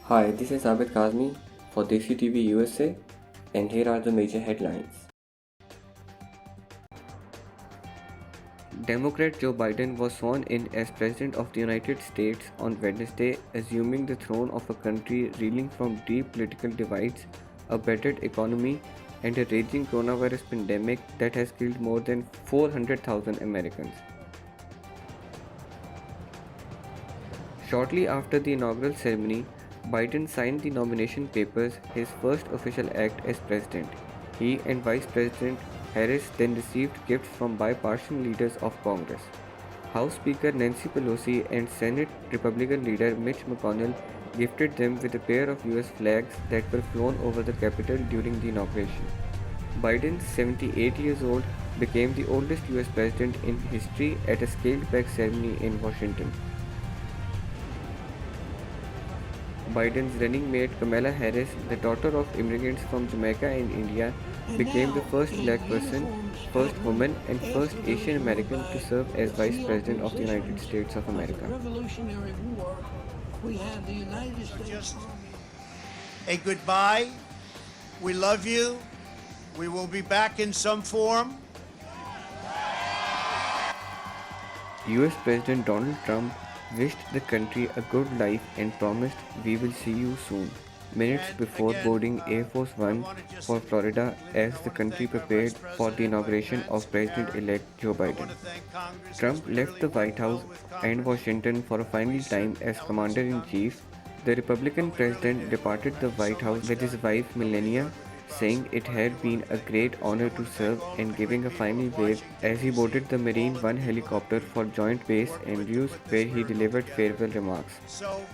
Hi, this is Abid Kazmi for Desi TV USA, and here are the major headlines. Democrat Joe Biden was sworn in as President of the United States on Wednesday, assuming the throne of a country reeling from deep political divides, a battered economy, and a raging coronavirus pandemic that has killed more than 400,000 Americans. Shortly after the inaugural ceremony, Biden signed the nomination papers, his first official act as president. He and Vice President Harris then received gifts from bipartisan leaders of Congress. House Speaker Nancy Pelosi and Senate Republican leader Mitch McConnell gifted them with a pair of US flags that were flown over the Capitol during the inauguration. Biden, 78 years old, became the oldest US president in history at a scaled back ceremony in Washington. Biden's running mate Kamala Harris, the daughter of immigrants from Jamaica and India, became the first black person, first woman, and first Asian American to serve as Vice President of the United States of America. Revolutionary War, we have the United States Just Army. a goodbye. We love you. We will be back in some form. US President Donald Trump wished the country a good life and promised, "We will see you soon," minutes And before again, boarding Air Force I One want to just for Florida as I the want to country thank our prepared Vice for the President Mike inauguration Pence, of President Karen. elect Joe I Biden. want to thank Congress because Trump we left really the White worked House well with and Congress. Washington for a final Recent time as elements Commander of in Congress, Chief. The Republican but we really president did. departed the White So House much with his done wife to make Melania, our country saying possible. it But I do had want been to a thank great Congress. I honor want to to thank serve all of and the great giving a people final of wave Washington, as he D.C., boarded the all Marine of the One people that helicopter we for Joint Base worked with to Andrews, put where this he miracle delivered together. farewell remarks. So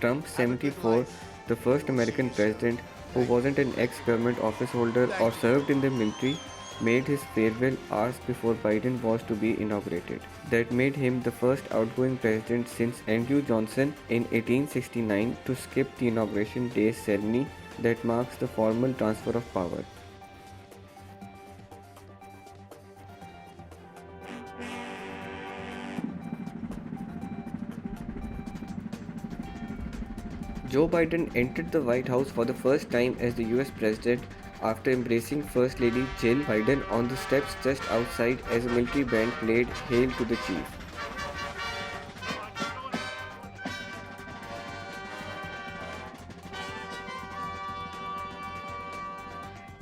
Trump, have a good 74, life. the We first will see American you soon. president who Thank you. wasn't an ex government office holder or Thank you. served in the military, made his farewell hours before Biden was to be inaugurated. That made him the first outgoing president since Andrew Johnson in 1869 to skip the inauguration day's ceremony that marks the formal transfer of power. Joe Biden entered the White House for the first time as the US President after embracing First Lady Jill Biden on the steps just outside as a military band played Hail to the Chief.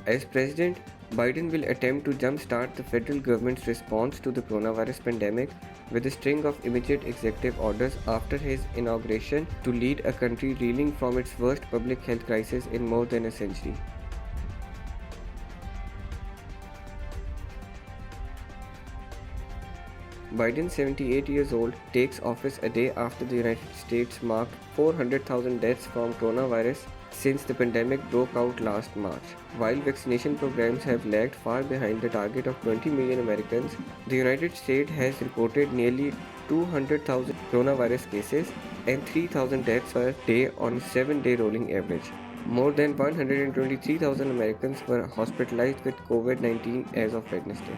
As president, Biden will attempt to jumpstart the federal government's response to the coronavirus pandemic with a string of immediate executive orders after his inauguration to lead a country reeling from its worst public health crisis in more than a century. Biden, 78 years old, takes office a day after the United States marked 400,000 deaths from coronavirus since the pandemic broke out last March. While vaccination programs have lagged far behind the target of 20 million Americans, the United States has reported nearly 200,000 coronavirus cases and 3,000 deaths per day on a 7-day rolling average. More than 123,000 Americans were hospitalized with COVID 19 as of Wednesday.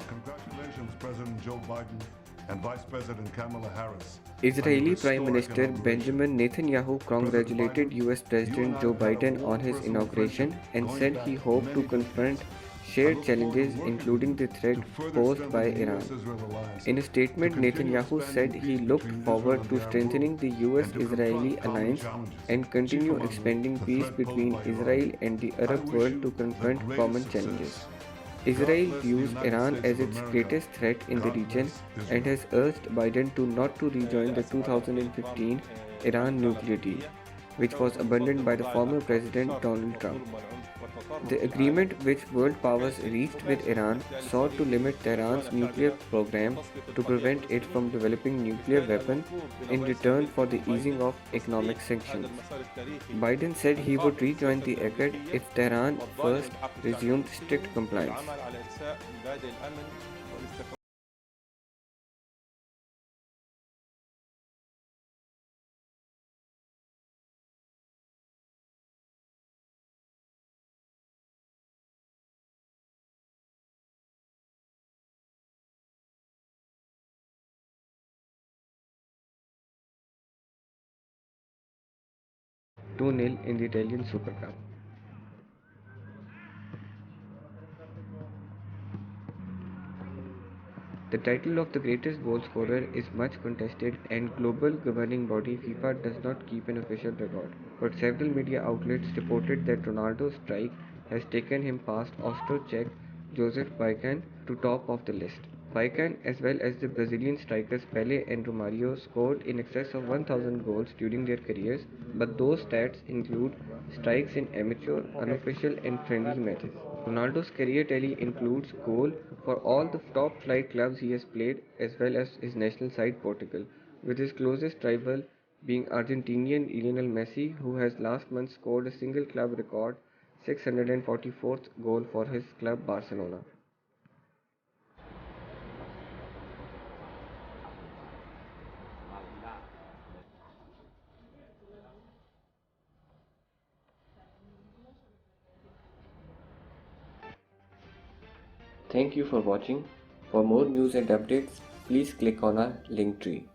Congratulations, President Joe Biden and Vice President Kamala Harris, on your Israeli Prime historic Minister inauguration. Benjamin Netanyahu President congratulated Biden, US you and President I Joe have had a Biden on warm his personal friendship inauguration and going said back he hoped to many confront decades. I shared look forward to challenges working with including you the threat to further posed strengthen by the Iran. U.S.-Israel alliance, In a to statement, continue Netanyahu expanding said he peace looked between Israel forward and to the Arab world, strengthening the and US to Israeli confront common alliance challenges, and chief continue among them expanding the peace threat posed between by Iran. Israel and the I Arab wish world you to the confront greatest common challenges. success. God Israel bless the views United Iran States as of its America. greatest threat in the God region bless and Israel. has urged Biden to not to rejoin the للأسف على الأخير 2015 ترامب Iran ألغى nuclear deal, الاتفاقية which was بسبب abandoned المصادرة by the الراهنة former على President الشر Donald Trump. والظلم والعنف والتطرف The في العالم agreement, which world powers reached with Iran, الاحتلال sought to الصليبي limit Tehran's للعدوان nuclear شعبنا program وتسقيط to القضية prevent it from الفلسطينية. developing nuclear وكان weapon المطلوب من in الرئيس return for الأمريكي the جو easing بايدن of economic تصحيح هذا sanctions. المسار التاريخي Biden said he would الخاطئ rejoin للسياسة the accord الأمريكية if Tehran والظالم first بحق الشعب resumed strict الفلسطيني compliance. والعمل على إرساء مبادئ الأمن والاستقرار 2-0 in the Italian Super Cup. The title of the greatest goal scorer is much contested, and global governing body FIFA does not keep an official record. But several media outlets reported that Ronaldo's strike has taken him past Austro-Czech Joseph Bican to top of the list. Bican, as well as the Brazilian strikers Pelé and Romario, scored in excess of 1,000 goals during their careers, but those stats include strikes in amateur, unofficial, and friendly matches. Ronaldo's career tally includes goal for all the top flight clubs he has played, as well as his national side Portugal, with his closest rival being Argentinian Lionel Messi, who has last month scored a single club record 644th goal for his club Barcelona. Thank you for watching. For more news and updates, please click on our link tree.